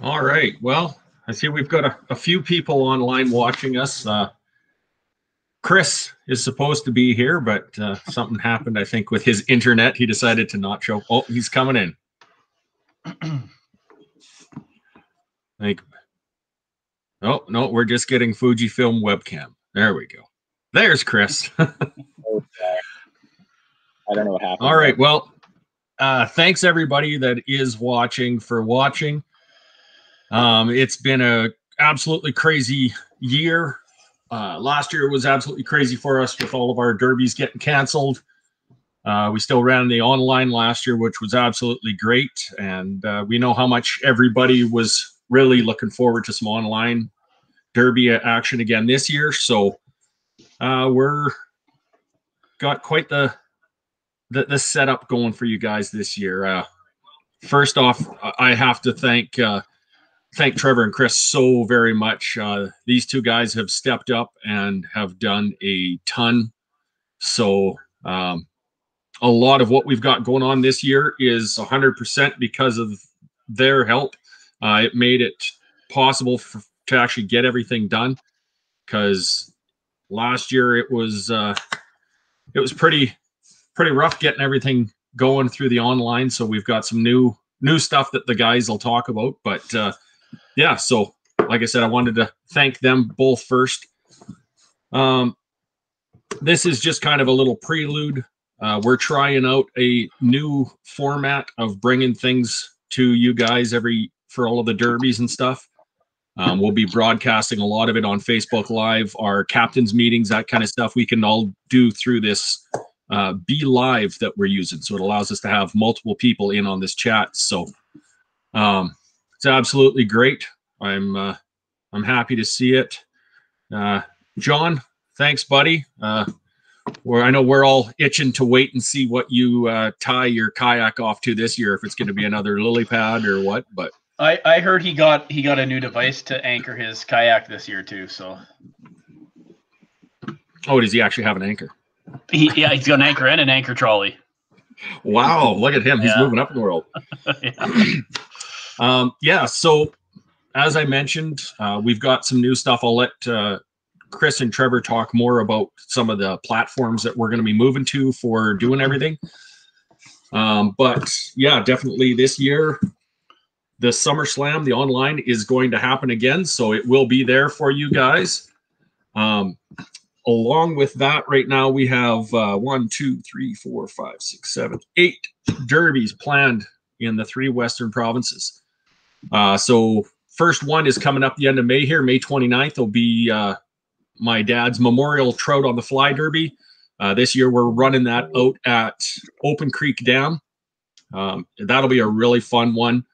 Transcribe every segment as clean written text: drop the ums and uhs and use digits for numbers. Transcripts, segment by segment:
All right. Well, I see we've got a few people online watching us. Chris is supposed to be here, but something happened, I think, with his internet. He decided to not show. Oh, he's coming in. Oh, no, we're just getting Fujifilm webcam. There we go. There's Chris. I don't know what happened. All right. Well, thanks everybody that is watching for watching. It's been a absolutely crazy year. Last year was absolutely crazy for us with all of our derbies getting canceled. We still ran the online last year, which was absolutely great. And we know how much everybody was really looking forward to some online derby action again this year. So we're got quite the setup going for you guys this year. First off, I have to thank Trevor and Chris so very much. These two guys have stepped up and have done a ton. So a lot of what we've got going on this year is 100% because of their help. It made it possible to actually get everything done, because last year it was pretty rough getting everything going through the online. So we've got some new stuff that the guys will talk about. But yeah, so like I said, I wanted to thank them both first. This is just kind of a little prelude. We're trying out a new format of bringing things to you guys for all of the derbies and stuff. We'll be broadcasting a lot of it on Facebook Live, our captains meetings, that kind of stuff we can all do through this Be Live that we're using. So it allows us to have multiple people in on this chat. So it's absolutely great. I'm happy to see it. John, thanks, buddy. I know we're all itching to wait and see what you tie your kayak off to this year, if it's going to be another lily pad or what. But I heard he got a new device to anchor his kayak this year too. So oh, does he actually have an anchor? He's got an anchor and an anchor trolley. Wow, look at him. He's moving up in the world. Yeah, so as I mentioned, we've got some new stuff. I'll let Chris and Trevor talk more about some of the platforms that we're going to be moving to for doing everything. But yeah, definitely this year, the SummerSlam, the online, is going to happen again. So it will be there for you guys. Along with that, right now we have 1, 2, 3, 4, 5, 6, 7, 8 derbies planned in the 3 Western provinces. So first one is coming up the end of May here. May 29th will be my dad's Memorial Trout on the Fly Derby. This year we're running that out at Open Creek Dam. That'll be a really fun one.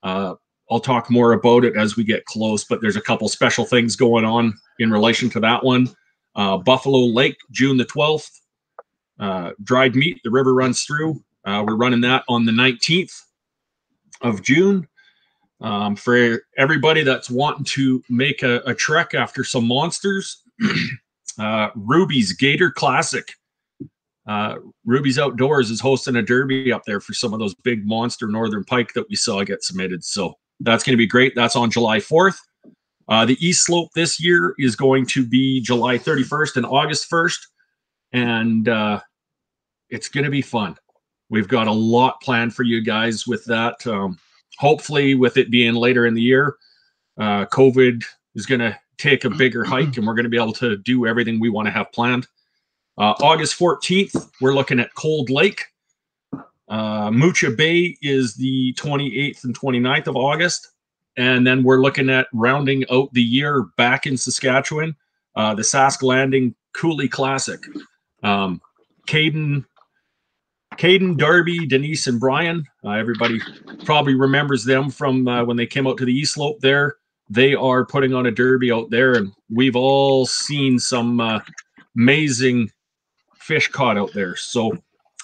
I'll talk more about it as we get close, but there's a couple special things going on in relation to that one. Buffalo Lake, June the 12th. Dried meat, the river runs through. We're running that on the 19th of June. For everybody that's wanting to make a trek after some monsters, Ruby's Gator Classic. Ruby's Outdoors is hosting a derby up there for some of those big monster northern pike that we saw get submitted. So that's going to be great. That's on July 4th. The East Slope this year is going to be July 31st and August 1st. And it's going to be fun. We've got a lot planned for you guys with that. Hopefully, with it being later in the year, COVID is going to take a bigger hike, and we're going to be able to do everything we want to have planned. August 14th, we're looking at Cold Lake. Mucha Bay is the 28th and 29th of August. And then we're looking at rounding out the year back in Saskatchewan, the Sask Landing Coulee Classic. Caden, Darby, Denise, and Brian. Everybody probably remembers them from when they came out to the East Slope there. They are putting on a derby out there, and we've all seen some amazing fish caught out there. So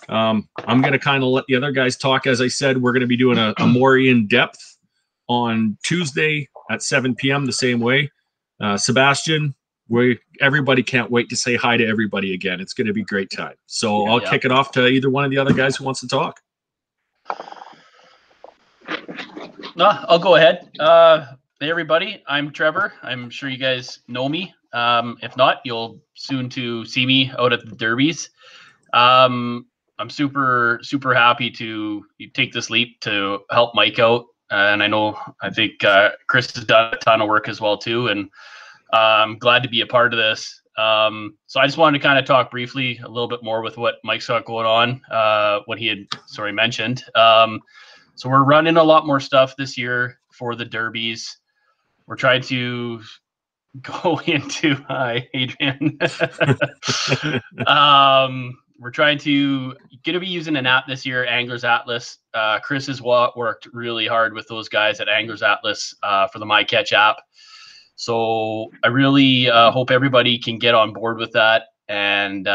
I'm going to kind of let the other guys talk. As I said, we're going to be doing a more in-depth on Tuesday at 7 p.m. the same way. Sebastian, everybody can't wait to say hi to everybody again. It's going to be a great time. So I'll kick it off to either one of the other guys who wants to talk. I'll go ahead. Hey, everybody. I'm Trevor. I'm sure you guys know me. If not, you'll soon to see me out at the derbies. I'm super happy to take this leap to help Mike out. And I think Chris has done a ton of work as well, too. And I'm glad to be a part of this. So I just wanted to kind of talk briefly a little bit more with what Mike's got going on, what he had mentioned. So we're running a lot more stuff this year for the derbies. We're trying to go into Adrian. We're trying to be using an app this year, Anglers Atlas. Chris has worked really hard with those guys at Anglers Atlas for the My Catch app. So I really hope everybody can get on board with that. And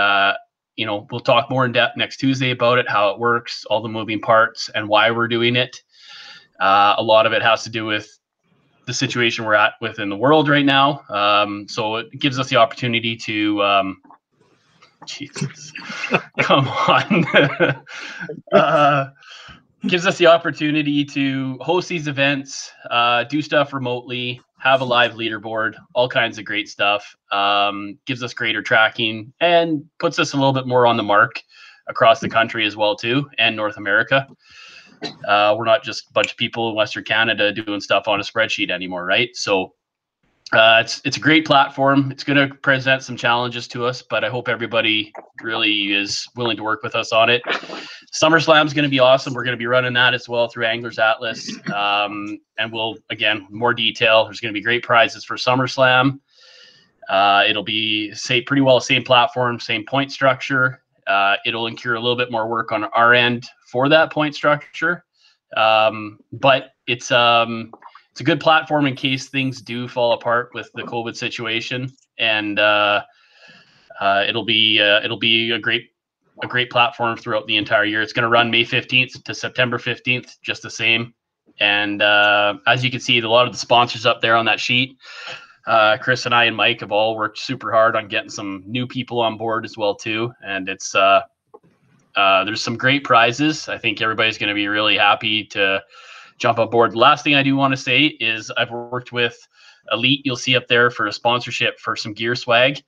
we'll talk more in depth next Tuesday about it, how it works, all the moving parts, and why we're doing it. A lot of it has to do with the situation we're at within the world right now. So it gives us the opportunity to, Jesus, come on. Gives us the opportunity to host these events, do stuff remotely, have a live leaderboard, all kinds of great stuff. Gives us greater tracking and puts us a little bit more on the mark across the country as well, too, and North America. We're not just a bunch of people in Western Canada doing stuff on a spreadsheet anymore, right? So it's a great platform. It's going to present some challenges to us, but I hope everybody really is willing to work with us on it. SummerSlam is going to be awesome. We're going to be running that as well through Anglers Atlas. And we'll, again, more detail. There's going to be great prizes for SummerSlam. It'll be pretty well the same platform, same point structure. It'll incur a little bit more work on our end for that point structure. But it's a good platform in case things do fall apart with the COVID situation. And it'll be a great platform throughout the entire year. It's going to run May 15th to September 15th, just the same. And as you can see, a lot of the sponsors up there on that sheet, Chris and I and Mike have all worked super hard on getting some new people on board as well, too. And it's there's some great prizes. I think everybody's going to be really happy to jump on board. The last thing I do want to say is I've worked with Elite, you'll see up there, for a sponsorship for some gear swag.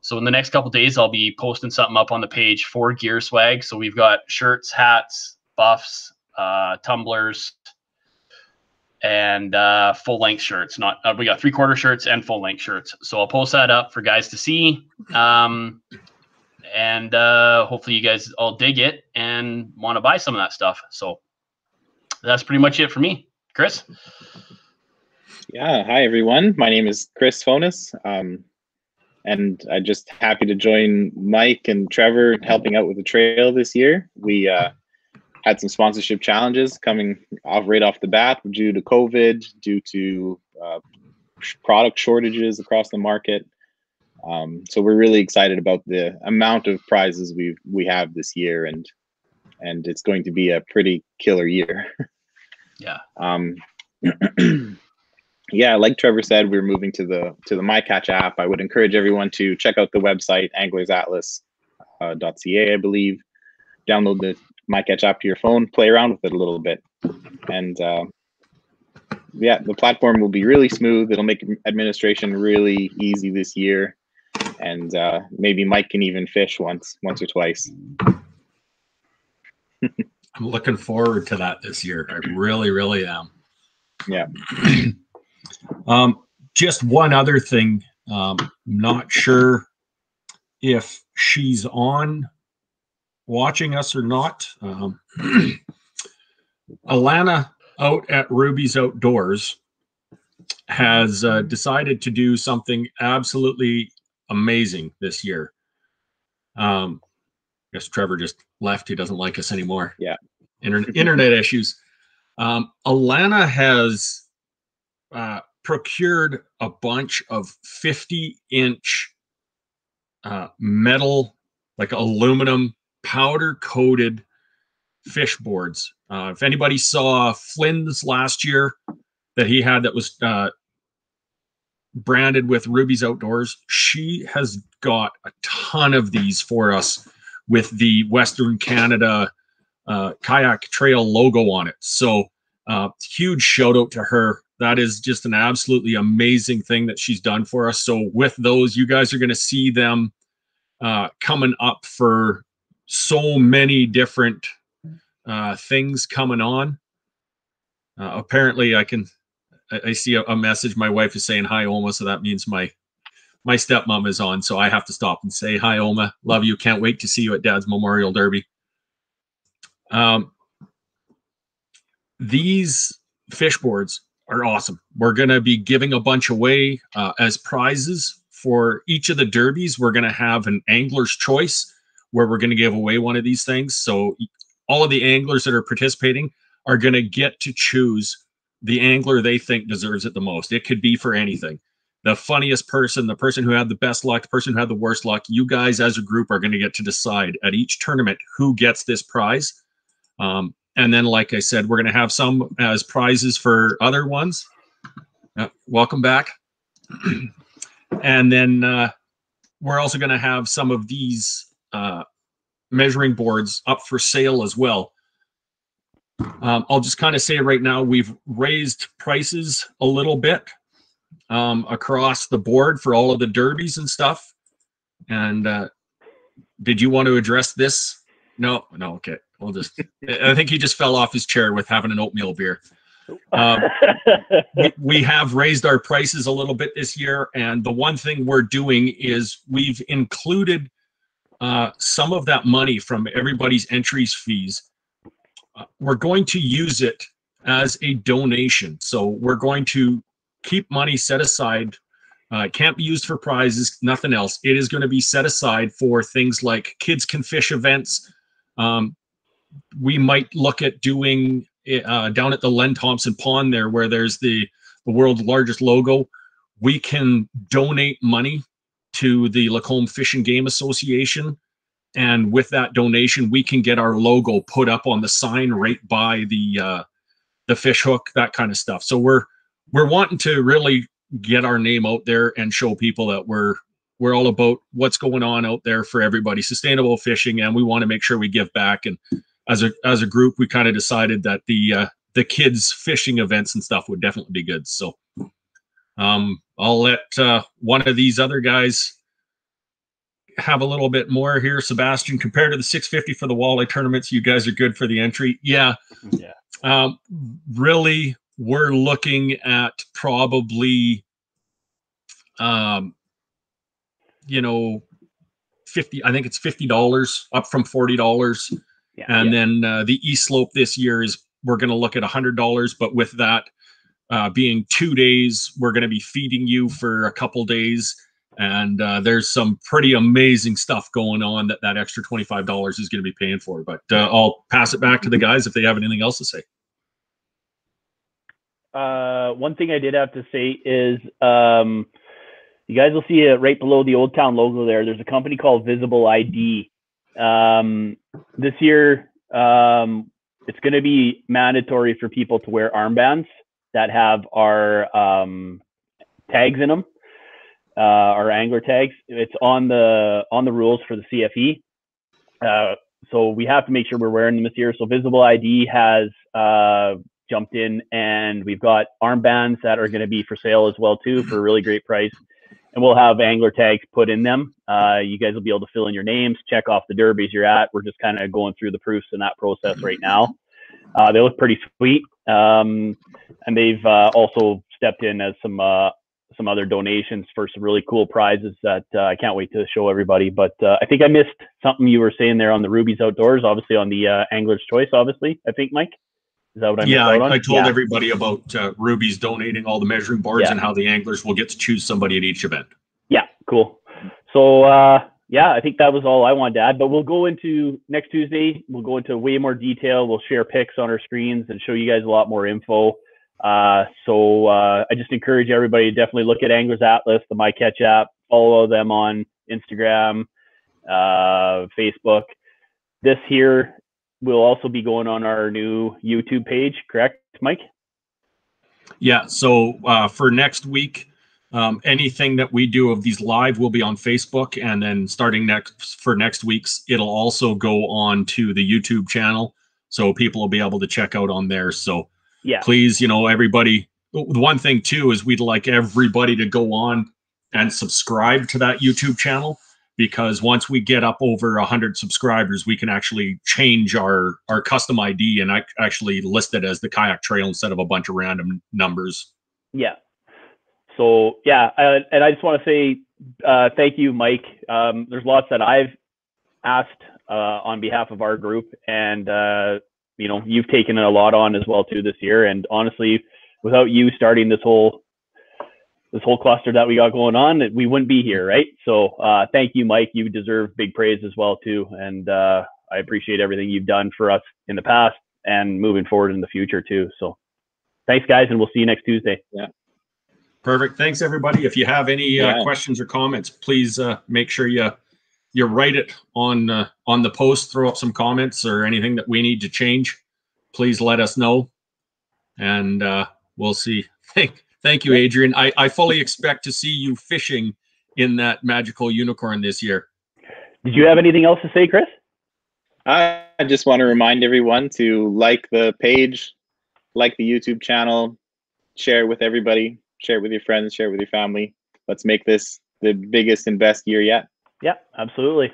So in the next couple of days, I'll be posting something up on the page for gear swag. So we've got shirts, hats, buffs, tumblers, and full-length shirts. We got 3/4 shirts and full-length shirts. So I'll post that up for guys to see. And hopefully you guys all dig it and want to buy some of that stuff. So that's pretty much it for me. Chris? Yeah, hi everyone. My name is Chris Fonos, and I'm just happy to join Mike and Trevor helping out with the trail this year. We had some sponsorship challenges coming right off the bat due to COVID, due to product shortages across the market. So we're really excited about the amount of prizes we have this year, and it's going to be a pretty killer year. Yeah. Yeah, like Trevor said, we're moving to the My Catch app. I would encourage everyone to check out the website, anglersatlas.ca, I believe. Download the My Catch app to your phone, play around with it a little bit, and yeah, the platform will be really smooth. It'll make administration really easy this year, and maybe Mike can even fish once or twice. I'm looking forward to that this year. I really am. Yeah. Just one other thing. Not sure if she's on watching us or not. Alana out at Ruby's Outdoors has decided to do something absolutely amazing this year. I guess Trevor just left. He doesn't like us anymore. Yeah. Internet issues. Alana has procured a bunch of 50-inch metal, like aluminum, powder-coated fish boards. If anybody saw Flynn's last year that he had that was branded with Ruby's Outdoors, she has got a ton of these for us with the Western Canada Kayak Trail logo on it. So Huge shout out to her. That is just an absolutely amazing thing that she's done for us. So with those, you guys are going to see them coming up for so many different things coming on. Apparently I see a message. My wife is saying hi, Oma. So that means my stepmom is on. So I have to stop and say hi, Oma. Love you. Can't wait to see you at Dad's Memorial Derby. These fish boards are awesome. We're going to be giving a bunch away as prizes for each of the derbies. We're going to have an angler's choice where we're going to give away one of these things. So all of the anglers that are participating are going to get to choose the angler they think deserves it the most. It could be for anything. The funniest person, the person who had the best luck, the person who had the worst luck, you guys as a group are going to get to decide at each tournament who gets this prize. And then, like I said, we're going to have some as prizes for other ones. Welcome back. And then we're also going to have some of these measuring boards up for sale as well. I'll just kind of say right now, we've raised prices a little bit across the board for all of the derbies and stuff. And did you want to address this? No, okay. We'll just, I think he just fell off his chair with having an oatmeal beer. We have raised our prices a little bit this year. And the one thing we're doing is we've included some of that money from everybody's entries fees. We're going to use it as a donation. So we're going to keep money set aside. It can't be used for prizes, nothing else. It is going to be set aside for things like Kids Can Fish events. We might look at doing down at the Len Thompson Pond there, where there's the world's largest logo. We can donate money to the Lacombe Fish and Game Association. And with that donation, we can get our logo put up on the sign right by the fish hook, that kind of stuff. So we're wanting to really get our name out there and show people that we're all about what's going on out there for everybody, sustainable fishing, and we want to make sure we give back. And as a group, we kind of decided that the kids fishing events and stuff would definitely be good. So I'll let one of these other guys have a little bit more here. Sebastian, compared to the 650 for the walleye tournaments, you guys are good for the entry. Yeah. Really, we're looking at probably 50, I think it's $50 up from $40. And then the East Slope this year we're going to look at $100, but with that being 2 days, we're going to be feeding you for a couple days. And there's some pretty amazing stuff going on that extra $25 is going to be paying for. But I'll pass it back to the guys if they have anything else to say. One thing I did have to say is you guys will see it right below the Old Town logo there. There's a company called Visible ID. This year, it's going to be mandatory for people to wear armbands that have our tags in them, our angler tags. It's on the rules for the CFE. So we have to make sure we're wearing them this year. So Visible ID has jumped in, and we've got armbands that are going to be for sale as well too for a really great price. And we'll have angler tags put in them. You guys will be able to fill in your names, check off the derbies you're at. We're just kind of going through the proofs in that process right now. They look pretty sweet. And they've also stepped in as some other donations for some really cool prizes that I can't wait to show everybody. But I think I missed something you were saying there on the Ruby's Outdoors, obviously on the Angler's Choice, obviously, I think, Mike. Is that what I missed out on? I told everybody about Ruby's donating all the measuring boards and how the anglers will get to choose somebody at each event. Yeah, cool. So, I think that was all I wanted to add. But we'll go into next Tuesday. We'll go into way more detail. We'll share pics on our screens and show you guys a lot more info. I just encourage everybody to definitely look at Anglers Atlas, the My Catch app, follow them on Instagram, Facebook. This here will also be going on our new YouTube page, correct, Mike? Yeah, so for next week, anything that we do of these live will be on Facebook, and then starting next week's, it'll also go on to the YouTube channel, so people will be able to check out on there. So Yeah. please, everybody. The one thing too is we'd like everybody to go on and subscribe to that YouTube channel, because once we get up over 100 subscribers, we can actually change our custom ID and actually list it as the Kayak Trail instead of a bunch of random numbers. Yeah. So yeah, and I just want to say thank you, Mike. There's lots that I've asked on behalf of our group, and you've taken a lot on as well too this year. And honestly, without you starting this whole cluster that we got going on, we wouldn't be here, right? So thank you, Mike. You deserve big praise as well too, and I appreciate everything you've done for us in the past and moving forward in the future too. So thanks, guys, and we'll see you next Tuesday. Yeah. Perfect. Thanks, everybody. If you have any questions or comments, please make sure you write it on the post. Throw up some comments or anything that we need to change. Please let us know, and we'll see. Thank you, Adrian. I fully expect to see you fishing in that magical unicorn this year. Did you have anything else to say, Chris? I just want to remind everyone to like the page, like the YouTube channel, share it with everybody, share it with your friends, share it with your family. Let's make this the biggest and best year yet. Yeah, absolutely.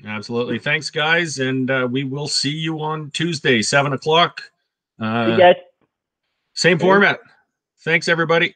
Absolutely. Thanks, guys. And we will see you on Tuesday, 7 o'clock. See you guys. Same format. Thanks, everybody.